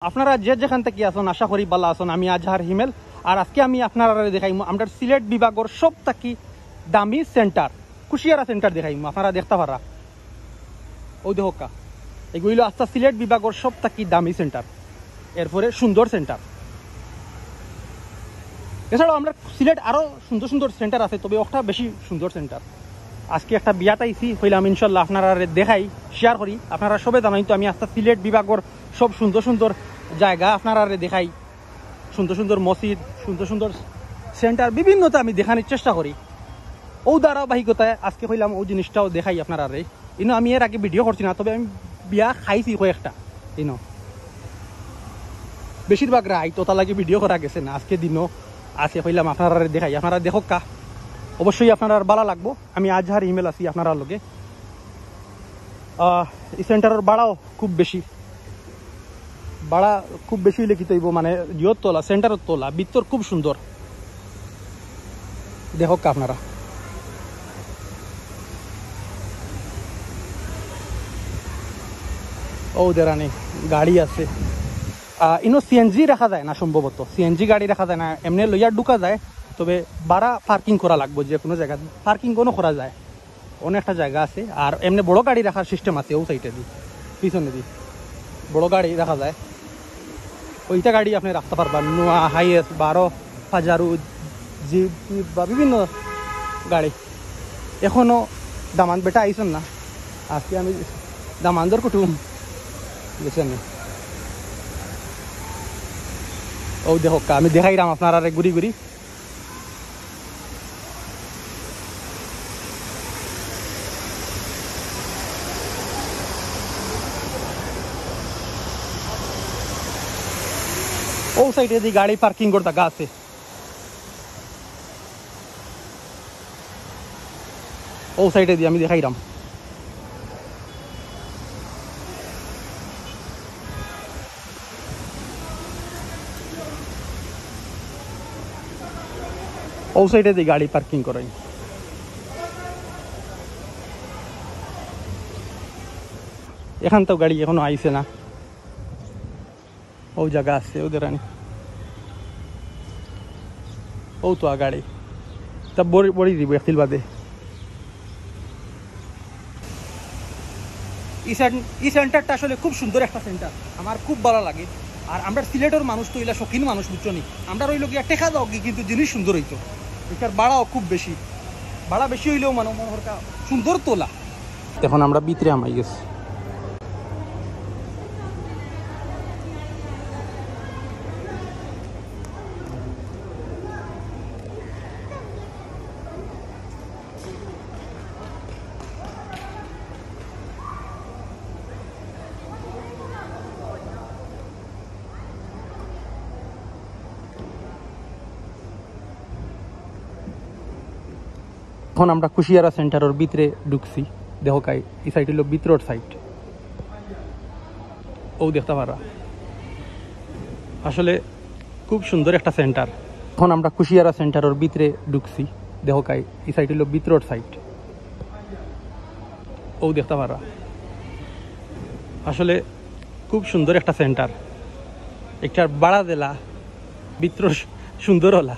আপনারা যে যেখান থেকে আসুন আশা করি ভালো আসুন। আমি আজহার হিমেল আর আজকে আমি আপনারা দেখাইমু আমরা সিলেট বিভাগের সব থেকে দামি সেন্টার কুশিয়ারা সেন্টার দেখাইমু। আপনারা দেখতে পারা ও দেখা এগুলো আস্তা সিলেট বিভাগের সব থেকে দামি সেন্টার, এরপরে সুন্দর সেন্টার। এছাড়াও আমরা সিলেট আরো সুন্দর সুন্দর সেন্টার আছে, তবে একটা বেশি সুন্দর সেন্টার। আজকে একটা বিয়াত আইছি হইলাম, ইনশাল্লাহ আপনারা দেখাই শেয়ার করি। আপনারা সবে জানাই তো আমি আস্তা সিলেট বিভাগের সব সুন্দর সুন্দর জায়গা আপনারা দেখাই, সুন্দর সুন্দর মসজিদ, সুন্দর সুন্দর সেন্টার বিভিন্নতা আমি দেখানোর চেষ্টা করি। ও ধারাবাহিকতায় আজকে হইলাম ও জিনিসটাও দেখাই আপনারা। ইনো আমি এর আগে ভিডিও করছি না, তবে আমি বিয়া খাইছি কয়েকটা। ইনো বেশিরভাগ রাই তো তার লাগে ভিডিও করা গেছে না, আজকে দিনও আছে হইলাম আপনারা দেখাই। আপনারা দেখো কা অবশ্যই আপনারা ভালো লাগবো। আমি আজহার ইমেল আছি আপনারা লগে। এই সেন্টারের ভাড়াও খুব বেশি, ভাড়া খুব বেশি লিখিত হইব, মানে জিওর তোলা সেন্টারের তোলা ভিতর খুব সুন্দর। দেখো কা আপনারা ও দেরানি গাড়ি আছে। ইনো সিএনজি রাখা যায় না, সম্ভবত সিএনজি গাড়ি রাখা যায় না, এমনি লইয়া ঢুকা যায়, তবে ভাড়া পার্কিং করা লাগবে। যে কোনো জায়গা পার্কিং কোনো করা যায়, অনেকটা জায়গা আছে। আর এমনি বড় গাড়ি রাখার সিস্টেম আছে ও সাইডে দি, পিছনে দি বড় গাড়ি রাখা যায়। ওইটা গাড়ি আপনি রাখতে পারবেন, নোয়া হাইয়েস 12,000 জিপ বা বিভিন্ন গাড়ি। এখনো দামান বেটা আইসেন না, আজকে আমি দামানদের কুটুম বুঝছেন। ও দেখো আমি দেখাইলাম আপনারা ঘুরি ঘুরি। ও সাইডে দি গাড়ি পার্কিং করতে জায়গা আছে। ও সাইডে দিয়ে আমি দেখাইলাম। ও সাইডে দিয়ে গাড়ি পার্কিং করাই। এখান তো গাড়ি এখনো আইছে না, ও জায়গা আছে ওদের আনি। ও তো গাড়ি তা বড়ি দিব একদিন বাদে। এই সেন্টারটা আসলে খুব সুন্দর একটা সেন্টার, আমার খুব ভালো লাগে। আর আমরা সিলেটের মানুষ তো এলা শৌখিন মানুষ, বুঝছো নি। আমরা রইল গিয়া টেকা দাও কিন্তু জিনিস সুন্দর হইতো। এটার ভাড়াও খুব বেশি, ভাড়া বেশি হইলেও মানে মনোহর সুন্দর তোলা। এখন আমরা ভিতরে আমাই গেছি। এখন আমরা কুশিয়ারা সেন্টারের ভিতরে ঢুকছি। দেখো কাই এই সাইড হলো ভিতরের সাইড, ও দেখতে পারা আসলে খুব সুন্দর একটা সেন্টার। এখন আমরা কুশিয়ারা সেন্টারের ভিতরে ঢুকছি। দেখো কাই এই সাইড হলো ভিতরের সাইড, ও দেখতে পারা আসলে খুব সুন্দর একটা সেন্টার। একটার ভাড়া দিলা ভিতর সুন্দর হলা।